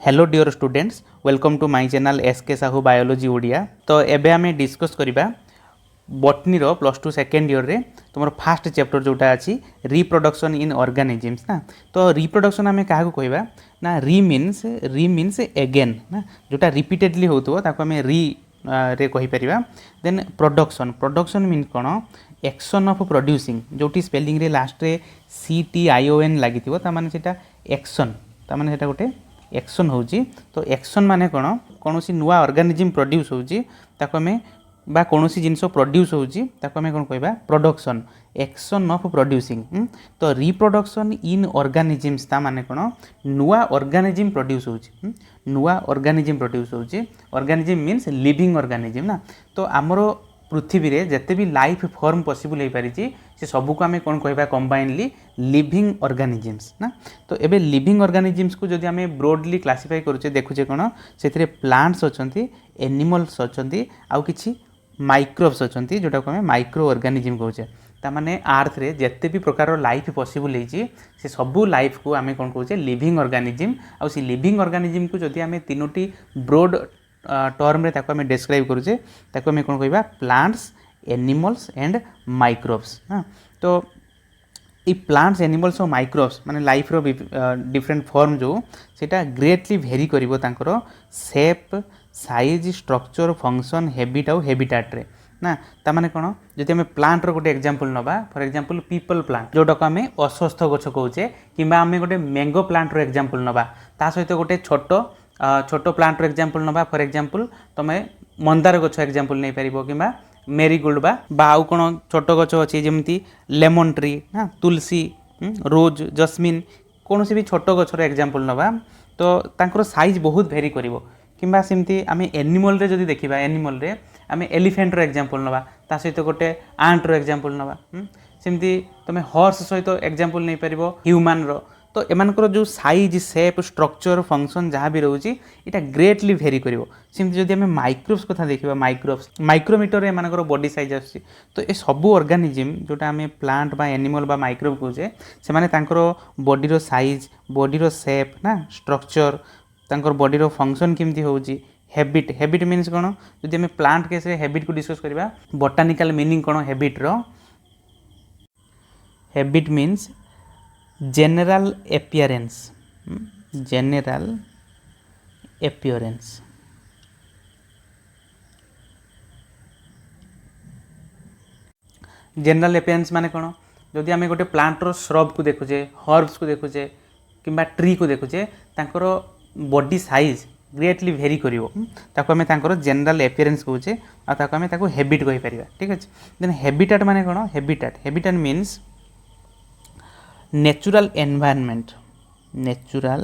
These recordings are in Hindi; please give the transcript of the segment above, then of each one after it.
Hello dear students, welcome to my channel SK Sahu biology Odia. तो एबे आमे डिस्कस करिबा बॉटनी रो प्लस टू सेकेंड ईयर रे तुमर फास्ट चैप्टर जोटा अछि रिप्रोडक्शन इन ऑर्गेनिजम्स ना। तो रिप्रोडक्शन आमे काहा को कहबा ना री मीन्स अगेन ना, जोटा रिपीटेडली होतो ताको आमे री रे कहि परिबा। देन प्रोडक्शन मीन कोन एक्शन ऑफ प्रोड्यूसिंग, जोटी स्पेलिंग रे लास्ट रे CTION लागिथिबो ता माने सेटा एक्शन, ता माने सेटा गोटे एक्शन होची। तो एक्शन माने कोन कोनोसी नुआ ऑर्गेनिज्म प्रोड्यूस होची ताको हमें बा कोनोसी जिंसो प्रोड्यूस होची ताको हमें कोन कहबा प्रोडक्शन, एक्शन ऑफ प्रोड्यूसिंग। तो रिप्रोडक्शन इन ऑर्गेनिजम्स ता माने कोन नुआ ऑर्गेनिज्म प्रोड्यूस होची, नुआ ऑर्गेनिज्म प्रोड्यूस होची। ऑर्गेनिज्म मीन्स लिविंग ऑर्गेनिज्म ना। तो हमरो पृथ्वी रे जते भी लाइफ फॉर्म पॉसिबल हो पारि से सबू को आम कौन कहबा कंबाइनली लिविंग ऑर्गेनिजम्स ना। तो एबे लिविंग ऑर्गेनिजम्स को जदि आम ब्रॉडली क्लासिफाई करूचे देखुचे कौन से प्लांट्स अच्छी, एनिमल्स अच्छी, आउ किछि माइक्रोब्स अच्छी जोटा को आम माइक्रो ऑर्गेनिज्म कहूचे। तामाने अर्थ रे जते भी प्रकार लाइफ पॉसिबल होइछि से सबू लाइफ को आम कौन कहूचे लिविंग ऑर्गेनिज्म। आउ सी लिविंग ऑर्गेनिज्म को जदि आम तीनोटी ब्रॉड टर्म रे ताको आम डिस्क्राइब करूचे ताको आम कौन कहबा प्लांट्स, एनिमल्स एंड माइक्रोब्स। हाँ, तो ये प्लांट्स, एनिमल्स और माइक्रोब्स माने लाइफ रो डिफरेंट फॉर्म जो सेटा ग्रेटली वेरी करिवो तांकर shape, size, structure, function, habit और हैबिटेट रे ना। ता माने कोन जदि हमें प्लांट रो गोटे एग्जांपल नबा, फॉर एग्जांपल पीपल प्लांट जोटा को हमें अस्वस्थ गछ कहूचे, किंबा हमें गोटे मैंगो प्लांट रो एग्जांपल नबा ता सहित गोटे छोट प्लांट रो एग्जांपल नबा, फॉर एग्जांपल तमे मंदार गछ एग्जांपल नै परिबो, किंबा मेरीगोल्ड बा आउ कोन छोट गछ अछि जेमती लेमन ट्री ना, तुलसी, रोज, जस्मिन, कौन भी छोट गछर एग्जांपल नबा तो तांकर साइज बहुत भेरी करिवो। किंबा सिमती आमे एनिमल रे जदि देखिबा, एनिमल रे आमे एलिफेंट रो एग्जांपल नबा ता सहित गोटे आंट रो एग्जांपल नबा। सिमती तमे हॉर्स सहित एग्जांपल नै परिबो ह्यूमन रो। तो एमानकर जो साइज, शेप, स्ट्रक्चर, फंक्शन जहाँ भी रोची इटा ग्रेटली भेरी करिवो। सिमती जदि आमे माइक्रोब्स कथा देखिबा, माइक्रोब्स माइक्रोमीटर एमानकर बॉडी साइज आछि। तो ए सबु ऑर्गेनिज्म जोटा आमे प्लांट बा एनिमल बा माइक्रोब कहूचे से माने तांकर बॉडी रो साइज, बॉडी रो शेप ना, स्ट्रक्चर, तांकर बॉडी रो फंक्शन केमती होउची, हैबिट मीन्स कोन जदि आमे प्लांट केस रे हैबिट को डिस्कस करिबा, बोटानिकल मीनिंग कोन हैबिट रो, habit means general appearance, general appearance। General appearance माने कोन जदि आमे गोटे प्लांट रो श्रब को देखुचे, हर्ब्स को देखुचे, किंबा ट्री को देखुचे, तांकर बॉडी साइज ग्रेटली वेरी करिवो ताको आमे तांकर जनरल appearance कहूचे आ ताको आमे ताको हैबिट कहि परिबा। ठीक अछि। देन हैबिटेट माने कोन habitat means natural environment, natural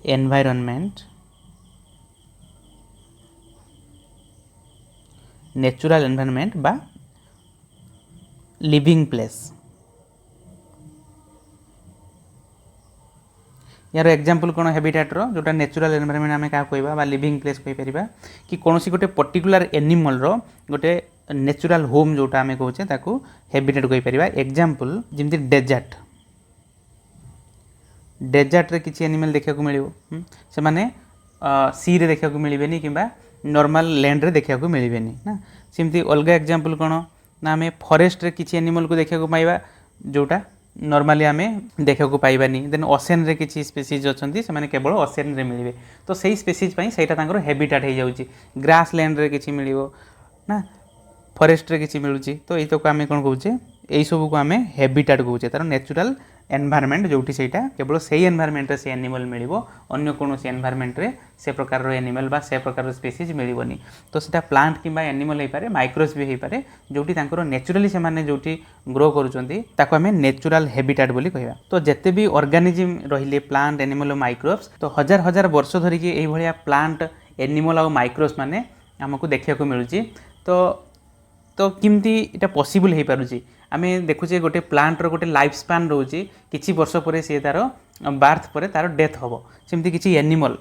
environment, natural environment बा लिविंग प्लेस। यार एग्जांपल कोन हैबिटेट रो जोटा नेचुरल एनवायरनमेंट आमे का कहबा बा लिविंग प्लेस कहि परिबा कि कोनोसी गोटे पर्टिकुलर एनिमल रो गोटे नेचुरल होम जोटा आमे कहूचे ताकू हैबिटेट कहि परिबा। एग्जांपल जेमति डेजर्ट रे किछि एनिमल देखा को मिलिवो, से माने सी रे देखा को मिलिबेनी, किंबा नॉर्मल लैंड रे देखा को मिलिबेनी ना। सिमति अलगा एग्जांपल कोन ना आमे फॉरेस्ट रे किछि एनिमल को देखा को पाइबा जोटा नॉर्मली आमे देखा को पाइबानी। देन ओशन रे किछि स्पीसीज अछंती से माने केवल ओशन रे मिलिबे, तो सेही स्पीसीज पई सेटा तांकर हैबिटेट हे जाउची। ग्रास लैंड रे किछि मिलिवो ना, फॉरेस्ट रे किछि मिलुची, तो एई तो को आमे कोन कहूचे एई सब को आमे हैबिटेट कहूचे, तार नेचुरल एनवायरनमेंट जोटी सेटा केवल सेही एनवायरनमेंट रे से एनिमल मिलिवो, अन्य कोनोसी एनवायरनमेंट रे से प्रकार रो एनिमल बा से प्रकार रो स्पीसीज मिलिवोनी। तो सेटा प्लांट किंबा एनिमल हे पारे, माइक्रोब्स भी हे पारे, जोटी तांकर नेचुरली से माने जोटी ग्रो करूचंती ताको आमे नेचुरल हैबिटेट बोली कहबा। तो जते भी ऑर्गेनिज्म रहिले प्लांट, एनिमल और माइक्रोब्स, तो हजार हजार वर्ष धरि कि एई भलिया प्लांट, एनिमल और माइक्रोब्स माने हमकु देखिया को मिलुची। तो किमती इटा पॉसिबल हे पारुची आमे देखुचे गोटे प्लांट रो गोटे लाइफ स्पान रोची किछि वर्ष परे से तार बार्थ परे तार डेथ होबो। सेमती किछि एनिमल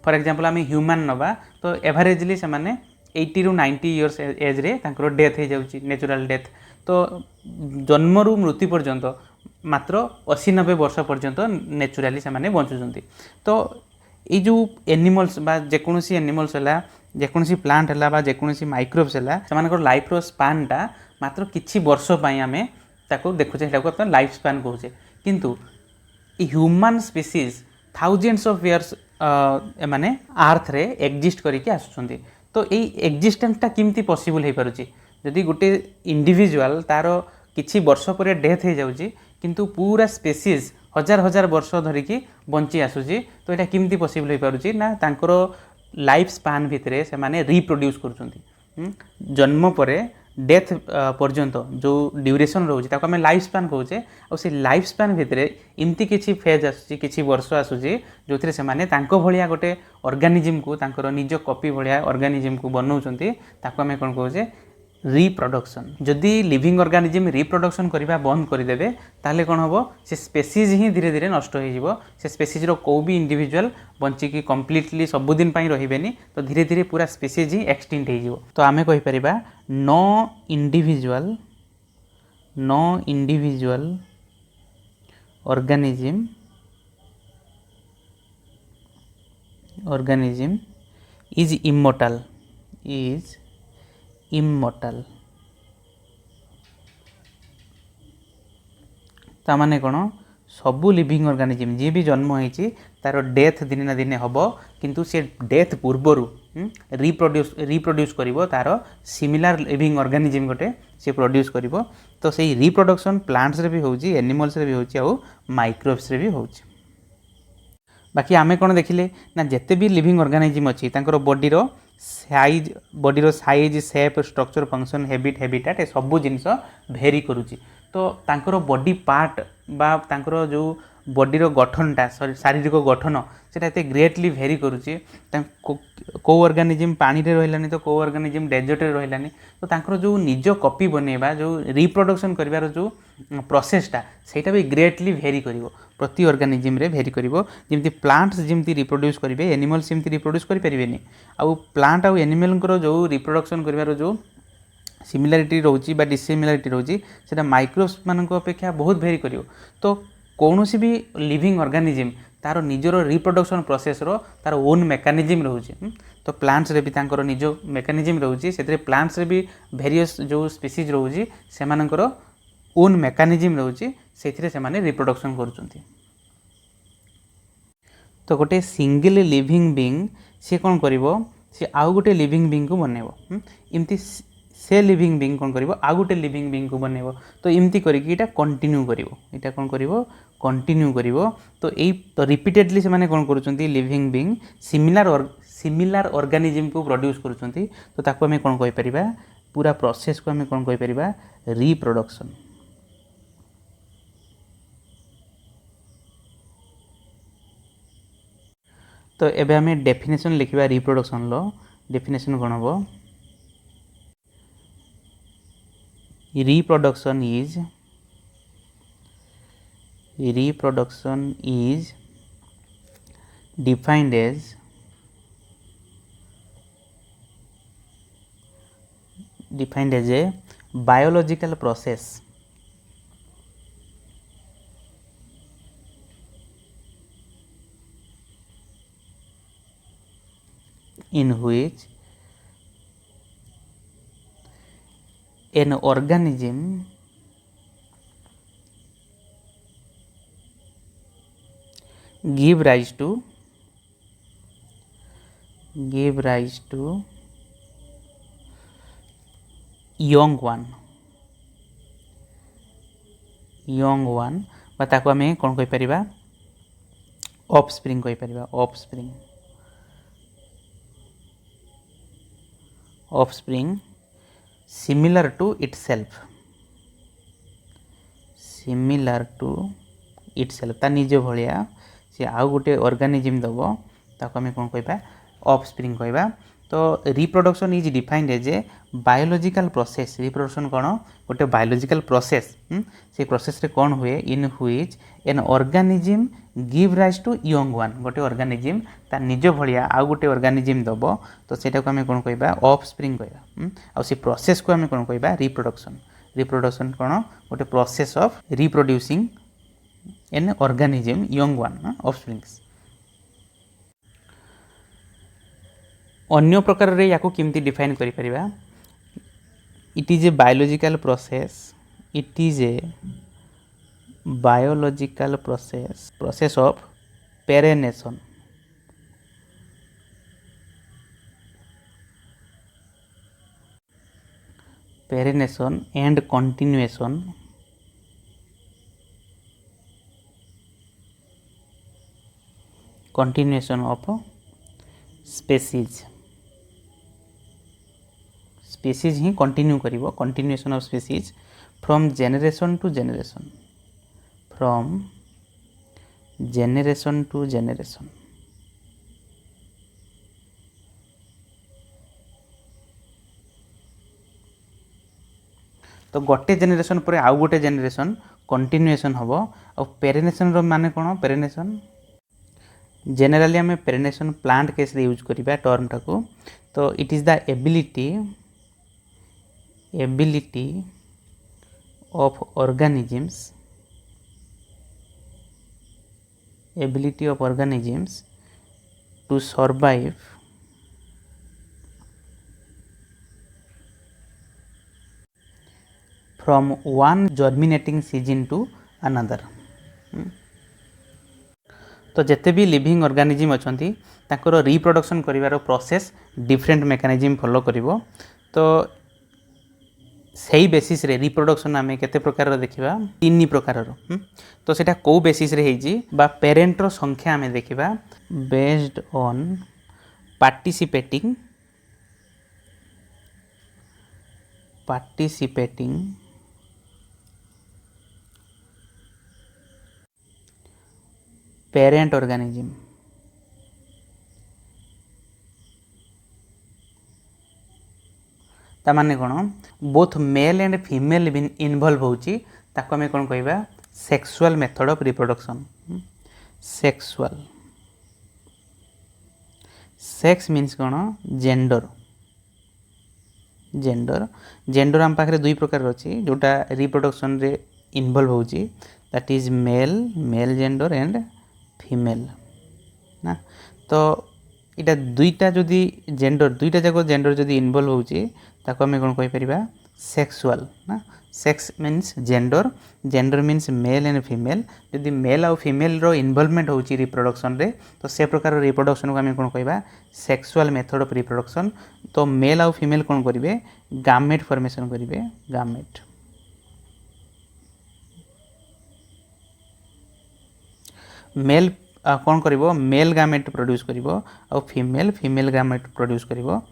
फॉर एग्जांपल आमे ह्यूमन नबा तो एवरेजली से माने 80 ରୁ 90 इयर्स एज रे तांकर डेथ हे जाउची, नेचुरल डेथ। तो जन्म रु मृत्यु पर्यंत मात्र 80-90 वर्ष पर्यंत नेचुराली से बंचुंट। तो ये जो एनिमल्स बा जेकोसी एनिमल्स है जेकोसी प्लांट है जेकोसी माइक्रोब्स है से लाइफ रो स्पान टा मात्र किछि वर्ष आम ताको देखुचे लाइफ स्पान कहूचे किंतु human species thousands of years माने अर्थ रे एग्जिस्ट करके आसुछंती। तो यही एक्जिस्टेंसटा केमती पॉसिबल हो पारुची जदि गोटे इंडिविजुअल तार किछि वर्ष पर डेथ हो जाउची किंतु पूरा स्पीसीज हजार हजार वर्ष धरिकी बंची आसुची। तो यहाँ केमती पॉसिबल हो पारुची ना तांकर लाइफ स्पान भितर से माने रिप्रोड्यूस करुछंती। जन्म पर डेथ पर्यंत जो ड्यूरेशन रोचे ताको आम लाइफ स्पान कहूचे और से लाइफ स्पान भितर इमती किसी फेज आसूँ किसी वर्ष आसूँ जो थे से भाया गोटे ऑर्गेनिज्म को तांकर निज कॉपी भाया ऑर्गेनिज्म को बनाउछंती ताको आम कौन कहूचे रिप्रोडक्शन। जदि लिविंग ऑर्गेनिज्म रिप्रोडक्शन करबा बंद करदेवे ताहले कौन हम से स्पेसीज ही धीरे धीरे नष्ट हो से स्पेसीज रो को भी इंडिविजुअल बंचिकी कंप्लीटली सबुदिन रहिबेनी। तो धीरे धीरे पूरा स्पेसीज ही एक्सटिंक्ट हो। तो आम कहीपर no individual organism is immortal। तामाने कौन सबू लिविंग ऑर्गेनिज्म जी भी जन्म होती तार डेथ दिन ना दिन हम किंतु से डेथ पूर्वर रिप्रोड्यूस करिवो तार सिमिलर लिविंग ऑर्गेनिज्म गोटे से प्रोड्यूस करिवो। तो सही रिप्रोडक्शन प्लांट्स रे भी होउची एनिमल्स रे भी होउची और माइक्रोब्स रे भी होउची। बाकी आमे कौन देखिले ना जिते भी लिविंग ऑर्गेनिज्म अच्छी तांकर बॉडीर size shape structure function habitat सबू जिनस भेरी करुची। तो तांकर बॉडी पार्ट बा तांकर जो बॉडीर गठनटा शारीरिक गठन से ग्रेटली भेरी करुची। को ऑर्गेनिज्म पानी रे रहिलानी तो को ऑर्गेनिज्म डेजर्ट रे रहिलानी। तो तांकर जो निज कॉपी बनैबा जो रिप्रोडक्शन करिवार जो प्रोसेसटा सेटा भी ग्रेटली भेरी करिवो प्रति ऑर्गेनिज्म रे भेरी करिवो। जेमती प्लांट्स जेमती रिप्रोड्यूस करिवे एनिमल्स जेमती रिप्रोड्यूस करि परिबेनी आउ प्लांट आउ एनिमल को जो रिप्रोडक्शन करिवार जो सिमिलारिटी रोची बा डिसिमिलारिटी रोची सेटा माइक्रोब्स मानक अपेक्षा बहुत भेरी करिवो। तो कौनसी भी लिविंग ऑर्गेनिज्म तार निजर रिप्रोडक्शन प्रोसेस रो तार ओन मेकानिज्म रोचे। तो प्लांट्स रे भी तांकर निज मेकानिज्म रोचे से प्लांट्स रे भी वेरियस जो स्पीसीज रोचे से मानकर ओन मेकानिज्म रोचे से रिप्रोडक्शन करुचंती। तो गोटे सिंगल लिविंग बीइंग से कौन करिवो से आउ गोटे लिविंग बीइंग को बनैबो इमती से लिविंग बीइंग कौन करिवो आउ गोटे लिविंग बीइंग को बनैबो। तो इमती करिकी इटा कंटिन्यू करिवो इटा कौन करिवो कंटिन्यू करिवो। तो एई तो रिपीटेडली से माने कौन करूचंती लिविंग बीइंग सिमिलर ऑर्गेनिज्म को प्रोड्यूस करूचंती। तो ताको हमें कौन कहि परिबा पूरा प्रोसेस को हमें कौन कहि परिबा रिप्रोडक्शन। तो एबे हमें डेफिनेशन लिखिबा रिप्रोडक्शन लो डेफिनेशन कौन हो reproduction is defined as a biological process in which an organism give rise to young one बा ताको आमे कौन कहि परिबा ऑफस्प्रिंग कहि परिबा ऑफस्प्रिंग similar to itself ता निज भलिया से आउ गोटे ऑर्गेनिज्म दबो ताको आमे कोन कहबा ऑफस्प्रिंग कहबा। तो reproduction is defined as a biological process reproduction कौन गोटे बायोलॉजिकल प्रोसेस से प्रोसेस रे कौन हुए in which an organism give rise to young one गोटे ऑर्गेनिज्म ता निज भलिया आउ गोटे ऑर्गेनिज्म दबो। तो सेटा को आमे कोन कहबा ऑफस्प्रिंग कहबा आ से प्रोसेस को आमे कोन कहबा रिप्रोडक्शन कौन गोटे process of reproducing an organism young one offsprings. अन्य प्रकार रे याको केमती डिफाइन करि परिबा, it is a biological process, it is a biological process of perennation, and continuation of species ही कंटिन्यू करिवो, continuation of species from generation to generation, from generation to generation। तो गोटे जेनेरेशन पर आउ गोटे जेनेरेशन कंटिन्यूएशन हम। आ पेरेनेशन रो माने कोन, पेरेनेशन जनरली आम पेरेनेशन प्लांट केस रे यूज करिबा टर्म टाको। तो it is the ability of organisms to survive from one germinating season to another. तो जिते भी लिविंग ऑर्गेनिज्म अच्छी ताकर रिप्रोडक्शन करिवार प्रोसेस डिफरेंट मेकानिज्म फॉलो करिवो। तो सही बेसिस रे रिप्रोडक्शन आमे केते प्रकार देखिबा, 3 प्रकार। तो सेटा को बेसिस रे हेजी बा पेरेंट रो संख्या आमे देखिबा based on participating parent organism. ता माने कोन, both male and female involve होची, ताको हमें कोन कहबा sexual method of reproduction. Sex means कोन, जेंडर आम पाखरे 2 प्रकार अछि जोटा रिप्रोडक्शन रे इन्वॉल्व होची, that is male gender and female ना। तो इटा दुईटा जदि दुईटा जाक जेंडर जदि इन्वॉल्व होची ताको हमें कोन कहि परिबा सेक्सुअल ना। Sex means gender means male and female. जदि मेल और फीमेल रो इन्वॉल्वमेंट होची रिप्रोडक्शन रे, तो से प्रकार रिप्रोडक्शन को हमें कोन कहबा सेक्सुअल मेथड ऑफ रिप्रोडक्शन। तो मेल और फीमेल कोन करिवे, गामेट फॉर्मेशन करिवे, गामेट। मेल कौन करिवो, मेल गामेट प्रोड्यूस करिवो और फीमेल गामेट प्रोड्यूस करिवो।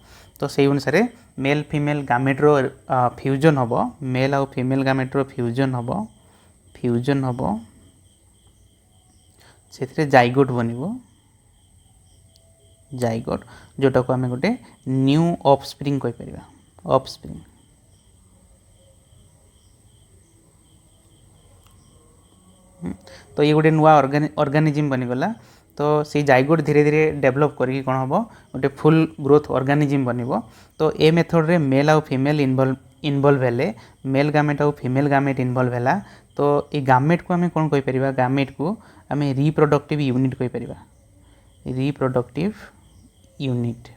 तो से अनुसार मेल फीमेल गामेट रो फ्यूजन हबो, मेल और फीमेल गामेट रो फ्यूजन हबो सेथिरे जाइगोट बनिवो, जाइगोट जोटा को हमें गोटे न्यू ऑफस्प्रिंग कहि परिबा, ऑफस्प्रिंग। तो ये गोटे नुआ ऑर्गेनिज्म बनीगला। तो से जाइगोट धीरे धीरे डेभलप करके कौन हम गोटे फुल ग्रोथ ऑर्गेनिज्म बनब। तो ए मेथड रे मेल आउ फीमेल इन्वॉल्व हेले, मेल गामेट आउ फीमेल गामेट इन्वॉल्व हैला। तो ये गामेट को आम कौन कहीपर, गामेट को आम रिप्रोडक्टिव यूनिट कहीपर, रिप्रोडक्टिव यूनिट।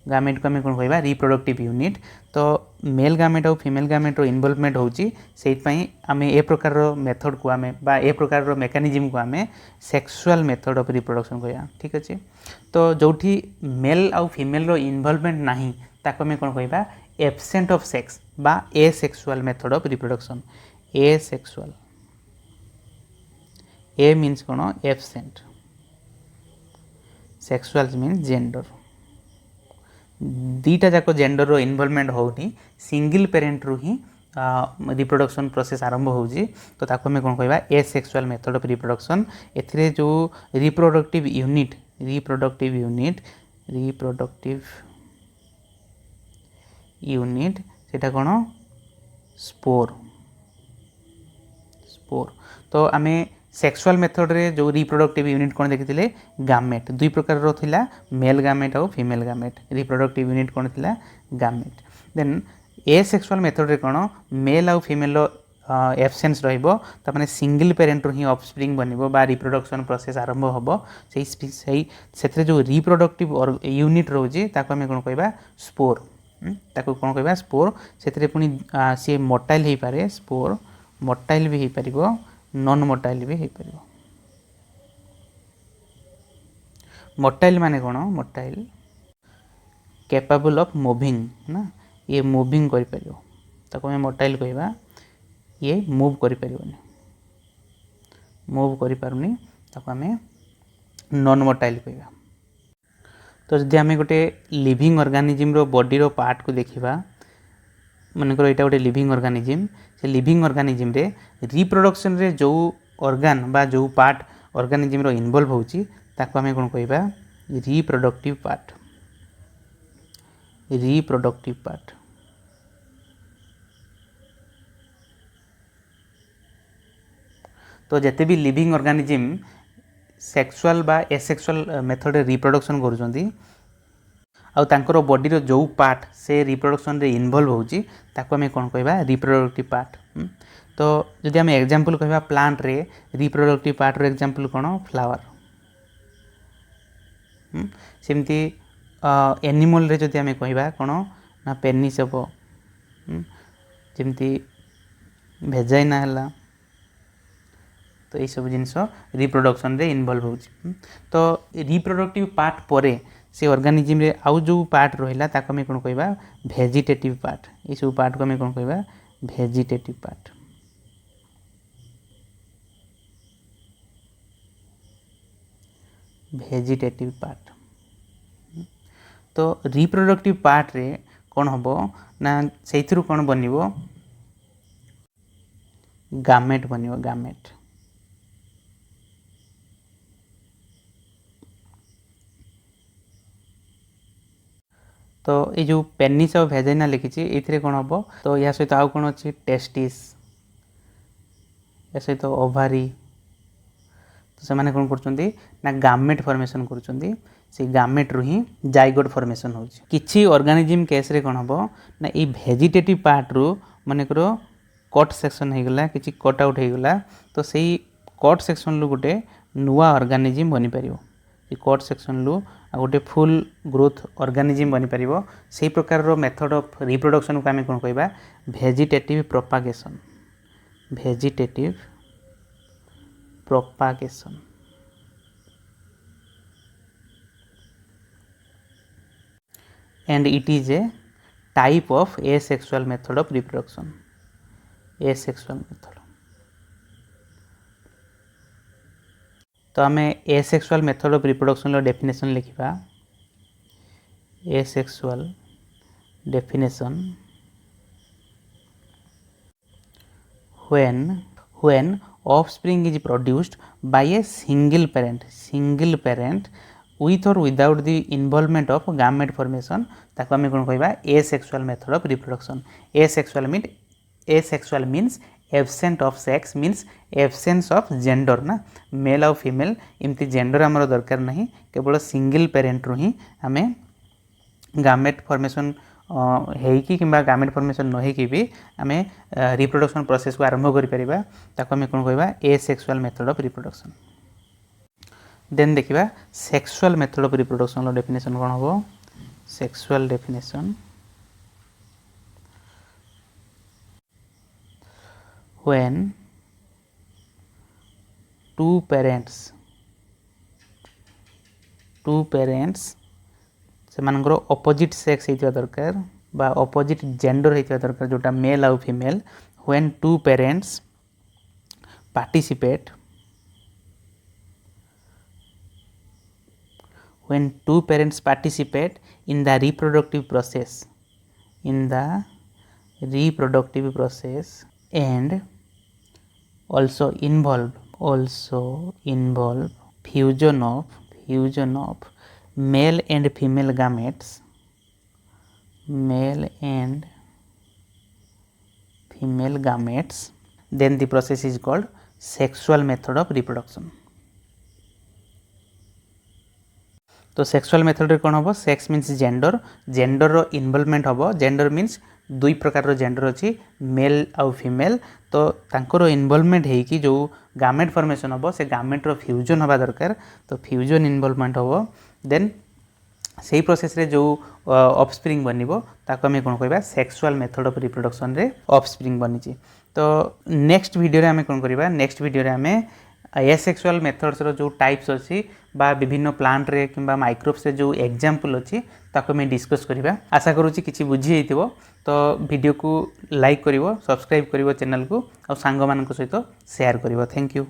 गामेट को आम कौन कह रिप्रोडक्टिव यूनिट। तो मेल गामेट और फीमेल गामेट इन्वॉल्वमेंट होची, सेइतपई आम ए प्रकार मेथड को आम बा ए प्रकार मेकानिज्म को आम सेक्सुअल मेथड ऑफ रिप्रोडक्शन कहया। ठीक अच्छे। तो जोठी मेल आउ फीमेल इन्वॉल्वमेंट नाही ताको आम कौन कहबा एब्सेंट ऑफ सेक्स बा ए sexual method of reproduction. A sexual, A means कौन एब्सेंट, सेक्सुअल मीन्स जेंडर। दीटा जाक जेंडर रो इन्वॉल्वमेंट होनी, सिंगल पेरेंट रु ही रिप्रोडक्शन प्रोसेस आरंभ होजी। तो ताको हमें कौन कहबा asexual method of reproduction. एथिरे जो रिप्रोडक्टिव यूनिट सेटा कौन स्पोर। तो आम सेक्सुअल मेथड रे जो रिप्रोडक्टिव यूनिट कौन देखी, गामेट। 2 प्रकार रो थिला, मेल गामेट और फीमेल गामेट। रिप्रोडक्टिव यूनिट कौन थिला, गामेट। देन ए सेक्सुअल मेथड रे कौन मेल और फीमेल एब्सेंस रहिबो त माने सिंगल पेरेंट रो ही ऑफस्प्रिंग बनिबो बा रिप्रोडक्शन प्रोसेस आरंभ होबो सेही सेथरे जो रिप्रोडक्टिव यूनिट रहउजी ताको हमें कोन कहबा स्पोर ताको कोन कहबा स्पोर सेथरे पुनी से मोटाइल हे पारे स्पोर मोटाइल भी हे परिबो नॉन मोटाइल भी हे परिबो मोटाइल माने कोन मोटाइल कैपेबल ऑफ मूविंग ना ये मूविंग करि परिबो ताको हमें मोटाइल कहबा ये मूव करि परिबोनी मूव करि पारुनी ताको हमें नॉन मोटाइल कहबा तो जदि आमे गोटे लिविंग ऑर्गेनिज्म रो बॉडी रो पार्ट को देखिबा मनकर एटा गोटे लिविंग ऑर्गेनिज्म से लिविंग ऑर्गेनिज्म रे रिप्रोडक्शन रे जो ऑर्गन बा जो पार्ट ऑर्गेनिज्म रो इन्वॉल्व होउची ताको हमें कोन कहबा रिप्रोडक्टिव पार्ट रिप्रोडक्टिव पार्ट तो जते भी लिविंग ऑर्गेनिज्म सेक्सुअल बा एसेक्सुअल मेथड रिप्रोडक्शन करूछंती आउ तांकर बॉडी रो जो पार्ट से रिप्रोडक्शन रे इन्वॉल्व होउची ताको हमें कोन कहबा रिप्रोडक्टिव पार्ट तो जदि हम एग्जांपल कहबा प्लांट रे रिप्रोडक्टिव पार्ट रो एग्जांपल कोन फ्लावर सेमती एनिमल रे जदि हमें कहबा कोन ना पेनिस हबो जेमती भेजाइना हला तो ये सब जिनस रिप्रोडक्शन रे इन्वॉल्व होउची तो रिप्रोडक्टिव पार्ट परे से ऑर्गेनिज्म रे आउ जो पार्ट रहिला ताको हमें कोन कहबा वेजिटेटिव पार्ट ये सब पार्ट को हमें कोन कहबा वेजिटेटिव पार्ट वेजिटेटिव पार्ट तो रिप्रोडक्टिव पार्ट रे कोन हबो ना सेइथरु कोन बनिबो गामेट बनिबो गामेट तो ये जो पेनिस और वेजाइना लिखी ये कौन हम तो या सहित आउ कौन अच्छी टेस्टिस या सहित ओभारी तो से कौन कर गामेट फॉर्मेशन कर गामेट रु ही जाइगोट फॉर्मेशन हो किछि ऑर्गेनिज्म केस रे कौन हम ना ये वेजिटेटिव पार्ट रु मानकर कट सेक्शन हो गला किछि कट आउट हो गला तो सही कट सेक्शन रु गोटे नुआ ऑर्गेनिज्म बनी परियो ये कट सेक्शन रु गोटे फुल ग्रोथ ऑर्गेनिज्म बनी परियो सेही प्रकार रो मेथड ऑफ रिप्रोडक्शन को हमें कोन कहबा vegetative propagation vegetative propagation and it is a type of asexual method of reproduction asexual method तो आम asexual method of reproduction low definition लिखिबा asexual definition when offspring is produced by a single parent with or without the involvement of gamete formation ताको आम कौन कहबा asexual method of reproduction asexual means absent of sex means absence of gender ना मेल और फीमेल इमती जेंडर आमर दरकार नहीं केवल सिंगल पेरेंट रु ही आम गामेट फॉर्मेशन हेकी किंबा गामेट फॉर्मेशन न हेकी भी आम रिप्रोडक्शन प्रोसेस को आरंभ करि परिबा ताको आम कौन कहबा asexual method of reproduction then देखिबा सेक्सुअल मेथड ऑफ रिप्रोडक्शन लो डेफिनेशन कोन हो sexual definition when two parents सेमानकर ऑपोजिट सेक्स हेतिया दरकार बा ऑपोजिट जेंडर हेतिया दरकार जोटा मेल और female when two parents participate in the reproductive process and also involve fusion of male and female gametes then the process is called sexual method of reproduction तो सेक्सुअल मेथड रे कोन हबो सेक्स मीन्स जेंडर रो इन्वॉल्वमेंट हबो जेंडर मीन्स दुई प्रकार जेंडर अच्छी मेल आउ फीमेल तो तांकर इनवॉल्वमेंट है जो गामेट फॉर्मेशन हम से गामेट्र फ्यूजन हवा दरकार तो फ्यूजन इनवॉल्वमेंट हम देन से प्रोसेस रे जो ऑफस्प्रिंग बनइबो ताको आम कौन कहबा सेक्सुअल मेथड ऑफ रिप्रोडक्शन रे ऑफस्प्रिंग बनी तो नेक्स्ट वीडियो रे आम कौन करबा नेक्स्ट वीडियो रे आम एसेक्सुअल मेथड्स रो जो टाइप्स अच्छी बा विभिन्न प्लांट रे किंबा माइक्रोब्स रे जो एग्जांपल अच्छी ताको मैं डिस्कस करबा आशा करूची किछि बुझी हेतिबो तो वीडियो को लाइक करिवो सब्सक्राइब करिवो चैनल को और सांग मानक सहित शेयर करिवो थैंक यू।